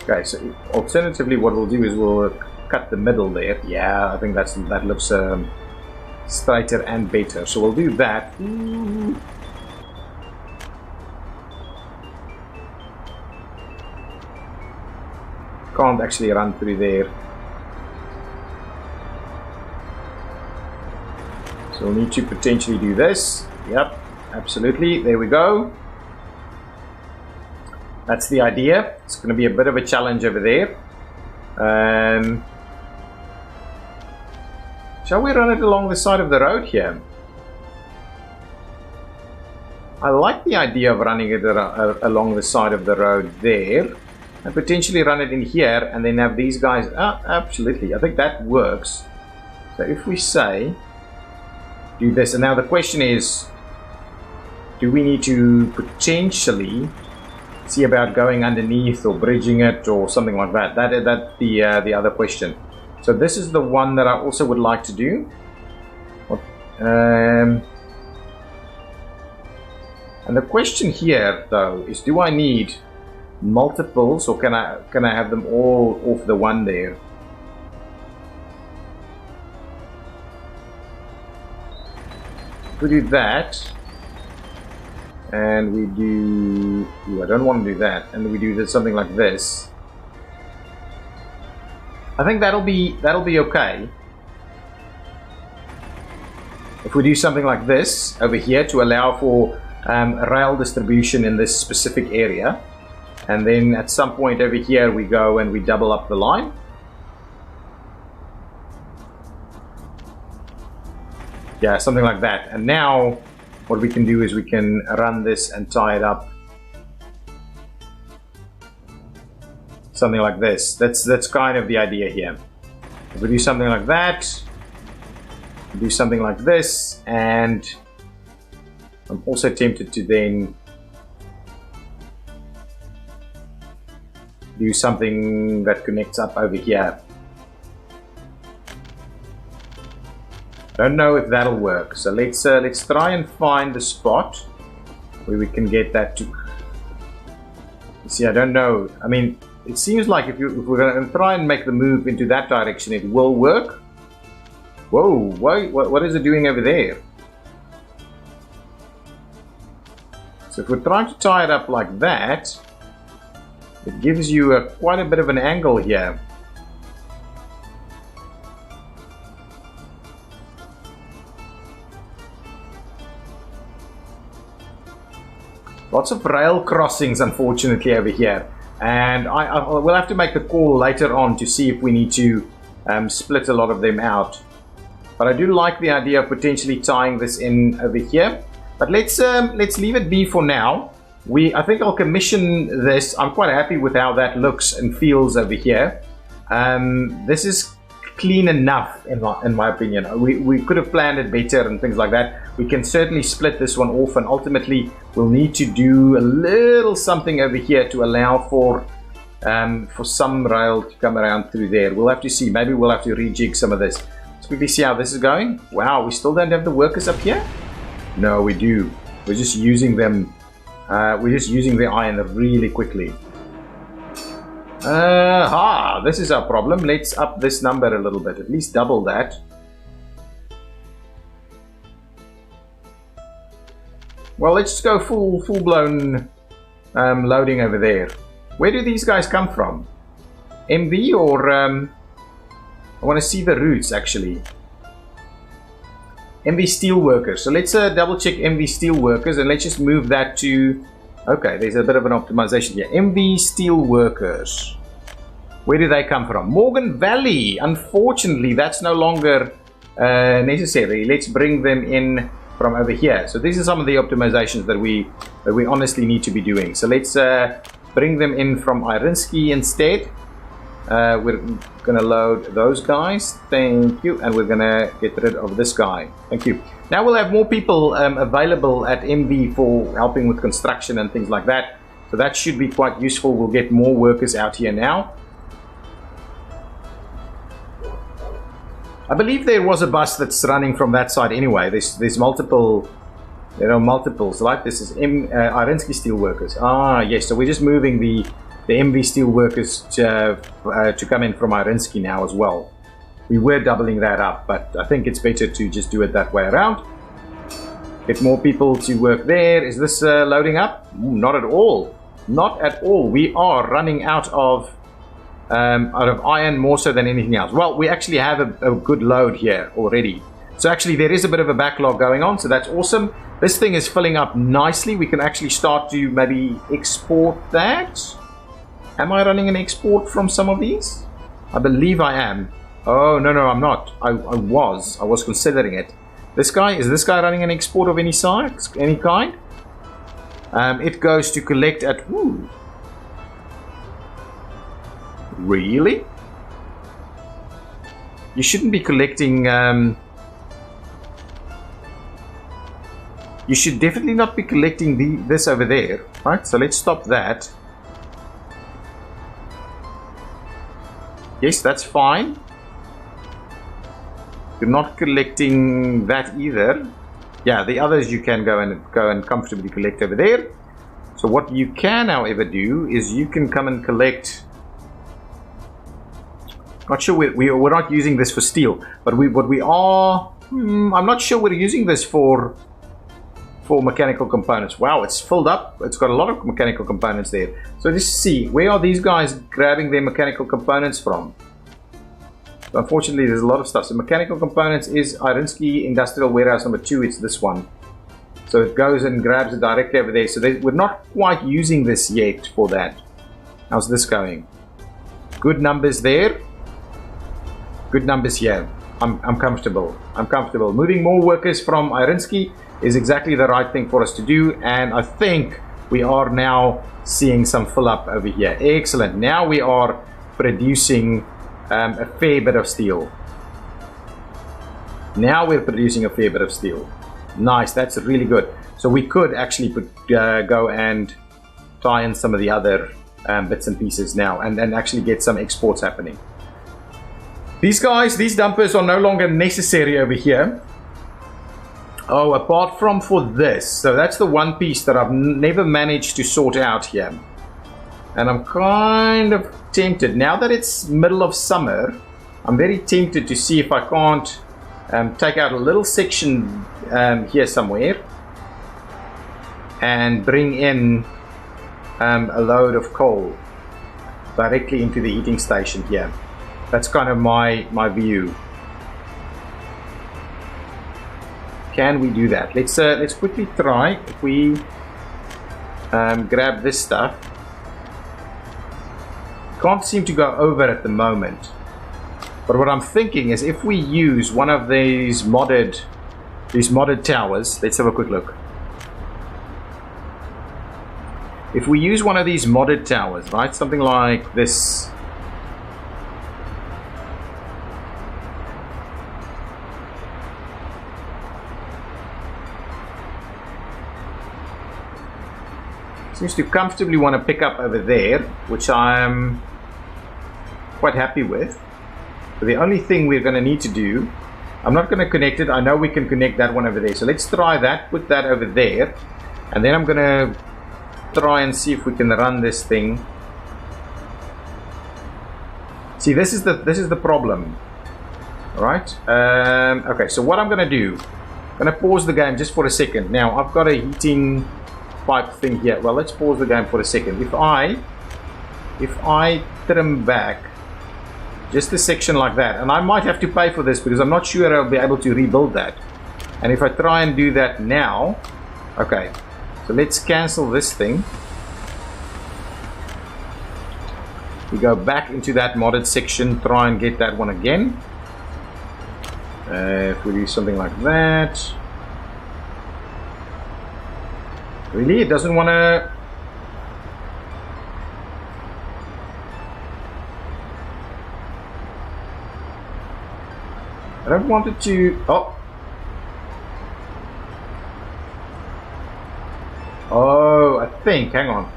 Okay, so alternatively what we'll do is we'll cut the middle there. Yeah, I think that looks straighter and better. So we'll do that. Can't actually run through there. So we'll need to potentially do this. Yep, absolutely. There we go. That's the idea. It's going to be a bit of a challenge over there. Shall we run it along the side of the road here? I like the idea of running it along the side of the road there. And potentially run it in here and then have these guys. Absolutely. I think that works. So if we say do this. And now the question is, do we need to potentially see about going underneath or bridging it or something like that? That's the other question. So this is the one that I also would like to do. And the question here though is, do I need multiples, or can I have them all off the one there? If we do that, and we do... Ooh, I don't want to do that. And we do something like this. I think that'll be okay. If we do something like this over here to allow for rail distribution in this specific area, and then at some point over here we go and we double up the line. Yeah, something like that. And now what we can do is we can run this and tie it up something like this. That's kind of the idea here. If we do something like that, do something like this, and I'm also tempted to then do something that connects up over here. I don't know if that'll work, so let's try and find the spot where we can get that to. See, I don't know. I mean, it seems like if we're going to try and make the move into that direction, it will work. Whoa! What is it doing over there? So if we're trying to tie it up like that, it gives you quite a bit of an angle here. Lots of rail crossings, unfortunately, over here. And I will have to make the call later on to see if we need to split a lot of them out. But I do like the idea of potentially tying this in over here. But let's leave it be for now. I think I'll commission this. I'm quite happy with how that looks and feels over here. This is clean enough in my opinion. We could have planned it better and things like that. We can certainly split this one off, and ultimately we'll need to do a little something over here to allow for some rail to come around through there. We'll have to see. Maybe we'll have to rejig some of this. Let's quickly see how this is going. Wow, we still don't have the workers up here? No, we do. We're just using them. We're just using the iron really quickly. This is our problem. Let's up this number a little bit, at least double that. Well, let's just go full-blown loading over there. Where do these guys come from? MV or I want to see the routes actually. MV Steelworkers. So let's double check MV Steelworkers, and let's just move that to... Okay, there's a bit of an optimization here. MV Steelworkers. Where do they come from? Morgan Valley. Unfortunately, that's no longer necessary. Let's bring them in from over here. So these are some of the optimizations that we honestly need to be doing. So let's bring them in from Irinsky instead. We're gonna load those guys. Thank you. And we're gonna get rid of this guy. Thank you. Now we'll have more people available at MV for helping with construction and things like that. So that should be quite useful. We'll get more workers out here now. I believe there was a bus that's running from that side anyway. There's multiple, there are multiples, right? This is Irinsky Steelworkers. Ah, yes. So we're just moving the MV Steelworkers to come in from Irinsky now as well. We were doubling that up, but I think it's better to just do it that way around. Get more people to work there. Is this loading up? Not at all. Not at all. We are running out of iron more so than anything else. Well, we actually have a good load here already. So actually there is a bit of a backlog going on, so that's awesome. This thing is filling up nicely. We can actually start to maybe export that. Am I running an export from some of these? I believe I am. Oh, no, I'm not. I was considering it. Is this guy running an export of any size, any kind? It goes to collect at... Ooh. Really? You shouldn't be collecting... you should definitely not be collecting this over there. Right, so let's stop that. Yes, that's fine. You're not collecting that either. Yeah, the others you can go and comfortably collect over there. So what you can, however, do is you can come and collect. Not sure we're not using this for steel, but what we are. I'm not sure we're using this for mechanical components. Wow, it's filled up. It's got a lot of mechanical components there. So just see, where are these guys grabbing their mechanical components from? So unfortunately, there's a lot of stuff. So mechanical components is Irinsky Industrial Warehouse number 2. It's this one. So it goes and grabs it directly over there. So we're not quite using this yet for that. How's this going? Good numbers there. Good numbers here. I'm comfortable. I'm comfortable. Moving more workers from Irinsky is exactly the right thing for us to do, and I think we are now seeing some fill up over here. Excellent. Now we are producing a fair bit of steel. Now we're producing a fair bit of steel. Nice, that's really good. So we could actually go and tie in some of the other bits and pieces now and actually get some exports happening. These guys, these dumpers are no longer necessary over here. Oh, apart from for this. So that's the one piece that I've never managed to sort out here. And I'm kind of tempted. Now that it's middle of summer, I'm very tempted to see if I can't take out a little section here somewhere and bring in a load of coal directly into the heating station here. That's kind of my view. Can we do that? Let's quickly try. If we grab this stuff, can't seem to go over at the moment. But what I'm thinking is if we use one of these modded towers, let's have a quick look. If we use one of these modded towers, right, something like this. Seems to comfortably want to pick up over there, which I'm quite happy with. But the only thing we're going to need to do, I'm not going to connect it. I know we can connect that one over there. So let's try that, put that over there. And then I'm going to try and see if we can run this thing. See, this is the problem. All right. Okay, so what I'm going to do, I'm going to pause the game just for a second. Now, I've got a heating pipe thing here. Well, let's pause the game for a second. If I trim back just a section like that, and I might have to pay for this because I'm not sure I'll be able to rebuild that. And if I try and do that now, okay, so let's cancel this thing. We go back into that modded section, try and get that one again. If we do something like that. Really? It doesn't want to... I don't want it to... Oh! Oh, I think... Hang on.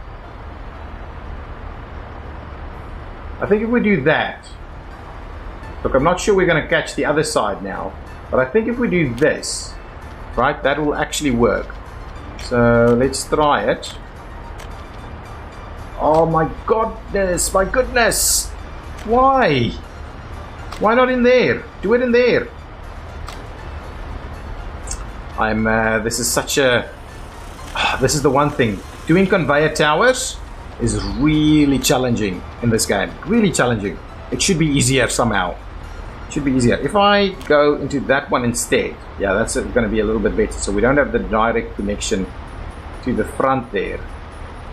I think if we do that... Look, I'm not sure we're going to catch the other side now. But I think if we do this... Right, that will actually work. So let's try it. Oh my goodness, my goodness. Why? Why not in there? Do it in there. This is such a... This is the one thing. Doing conveyor towers is really challenging in this game. Really challenging. It should be easier somehow. It should be easier. If I go into that one instead, yeah, that's going to be a little bit better. So we don't have the direct connection to the front there.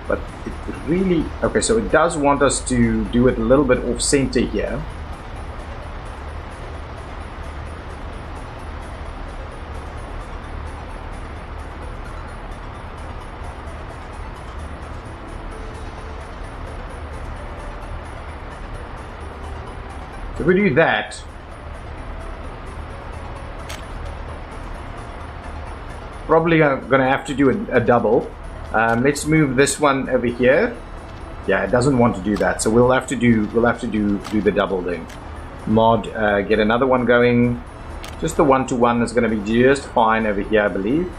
But it really... Okay, so it does want us to do it a little bit off center here. So if we do that, probably going to have to do a double. Let's move this one over here. Yeah, it doesn't want to do that, so we'll have to do the double then. Mod, get another one going. Just the 1-to-1 is going to be just fine over here, I believe.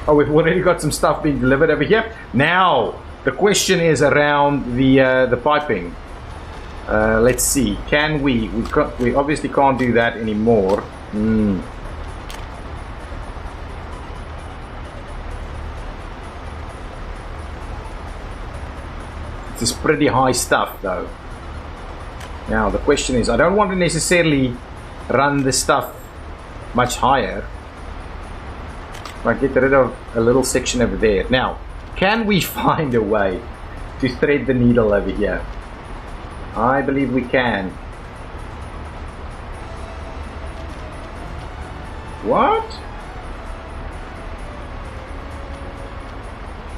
Oh, we've already got some stuff being delivered over here. Now, the question is around the piping. Let's see. Can we? We obviously can't do that anymore. This is pretty high stuff, though. Now, the question is, I don't want to necessarily run the stuff much higher. I get rid of a little section over there. Now, can we find a way to thread the needle over here? I believe we can. What?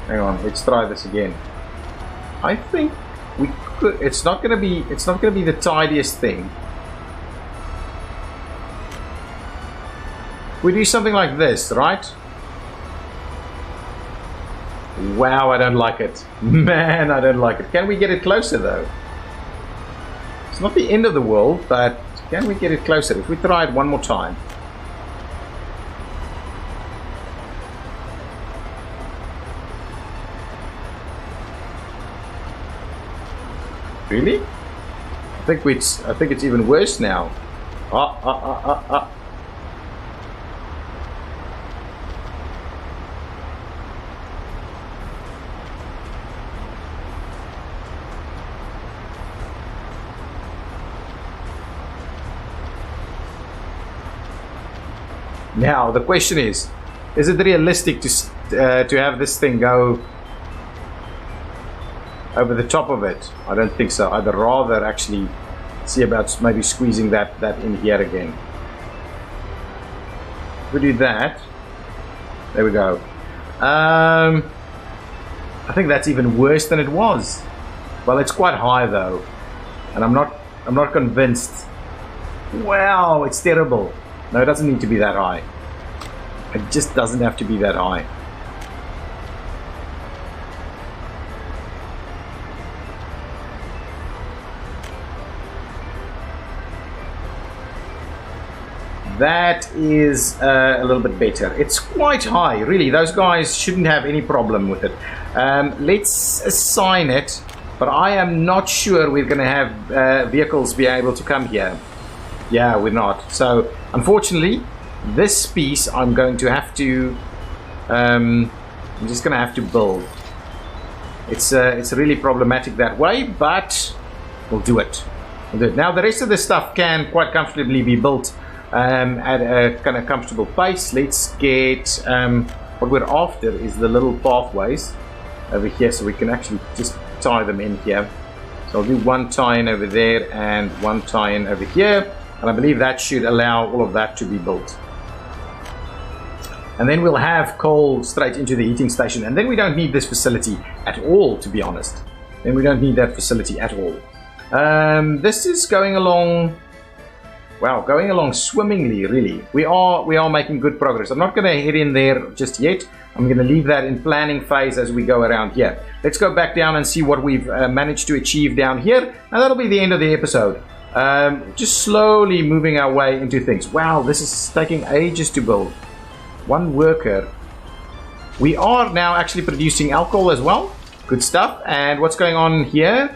Hang on, let's try this again. I think we could. It's not gonna be the tidiest thing. We do something like this, right? Wow, I don't like it. Man, I don't like it. Can we get it closer, though? It's not the end of the world, but can we get it closer? If we try it one more time. Really? I think it's even worse now. Now the question is it realistic to have this thing go over the top of it? I don't think so. I'd rather actually see about maybe squeezing that in here again. If we do that, there we go. I think that's even worse than it was. Well, it's quite high though, and I'm not convinced. Wow, it's terrible. No, it doesn't need to be that high. It just doesn't have to be that high. That is a little bit better. It's quite high, really. Those guys shouldn't have any problem with it. Let's assign it, but I am not sure we're going to have vehicles be able to come here. Yeah, we're not. So, unfortunately, this piece I'm going to have to... I'm just going to have to build. It's really problematic that way, but we'll do it. We'll do it. Now, the rest of the stuff can quite comfortably be built at a kind of comfortable pace. Let's get... what we're after is the little pathways over here, so we can actually just tie them in here. So I'll do one tie-in over there and one tie-in over here. And I believe that should allow all of that to be built. And then we'll have coal straight into the heating station. And then we don't need this facility at all, to be honest. Then we don't need that facility at all. This is going along... Wow, going along swimmingly, really. We are making good progress. I'm not going to head in there just yet. I'm going to leave that in planning phase as we go around here. Let's go back down and see what we've managed to achieve down here. And that'll be the end of the episode. Just slowly moving our way into things. Wow, this is taking ages to build. One worker. We are now actually producing alcohol as well. Good stuff. And what's going on here?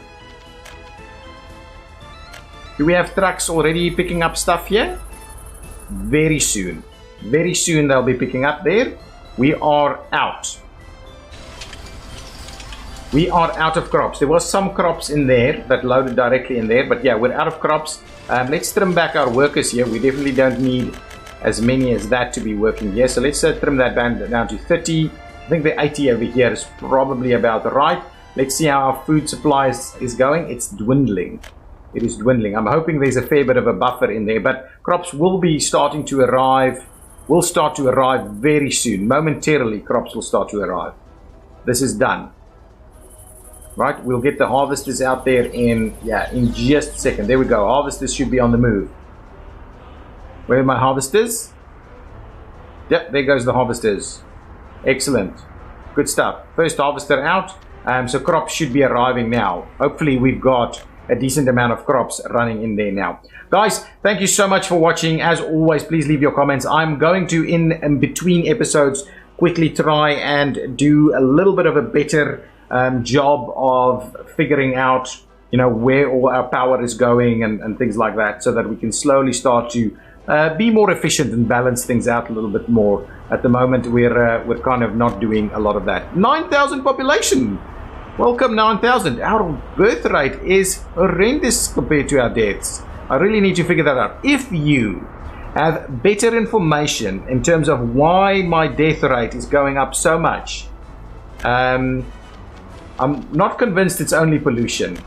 Do we have trucks already picking up stuff here? Very soon. Very soon they'll be picking up there. We are out. We are out of crops. There was some crops in there that loaded directly in there, but yeah, we're out of crops. Let's trim back our workers here. We definitely don't need as many as that to be working here. So let's trim that down to 30. I think the 80 over here is probably about right. Let's see how our food supply is going. It's dwindling. It is dwindling. I'm hoping there's a fair bit of a buffer in there, but crops will be starting to arrive. Will start to arrive very soon. Momentarily, crops will start to arrive. This is done. Right, we'll get the harvesters out there in just a second. There we go. Harvesters should be on the move. Where are my harvesters? Yep, there goes the harvesters. Excellent. Good stuff. First harvester out. So crops should be arriving now. Hopefully we've got a decent amount of crops running in there now. Guys, thank you so much for watching. As always, please leave your comments. I'm going to, in between episodes, quickly try and do a little bit of a better job of figuring out, where all our power is going and things like that, so that we can slowly start to be more efficient and balance things out a little bit more. At the moment, we're kind of not doing a lot of that. 9,000 population. Welcome, 9,000. Our birth rate is horrendous compared to our deaths. I really need to figure that out. If you have better information in terms of why my death rate is going up so much, I'm not convinced it's only pollution.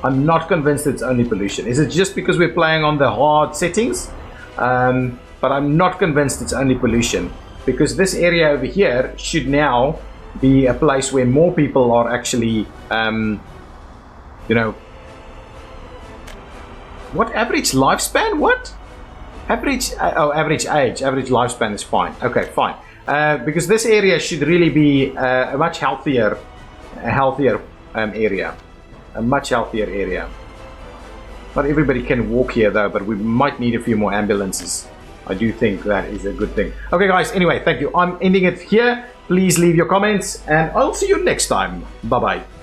I'm not convinced it's only pollution. Is it just because we're playing on the hard settings? But I'm not convinced it's only pollution, because this area over here should now be a place where more people are actually, what average lifespan? What? Average age. Average lifespan is fine. Okay, fine. Because this area should really be a much healthier area. A much healthier area. Not everybody can walk here though, but we might need a few more ambulances. I do think that is a good thing. Okay guys, anyway, thank you. I'm ending it here. Please leave your comments and I'll see you next time. Bye bye.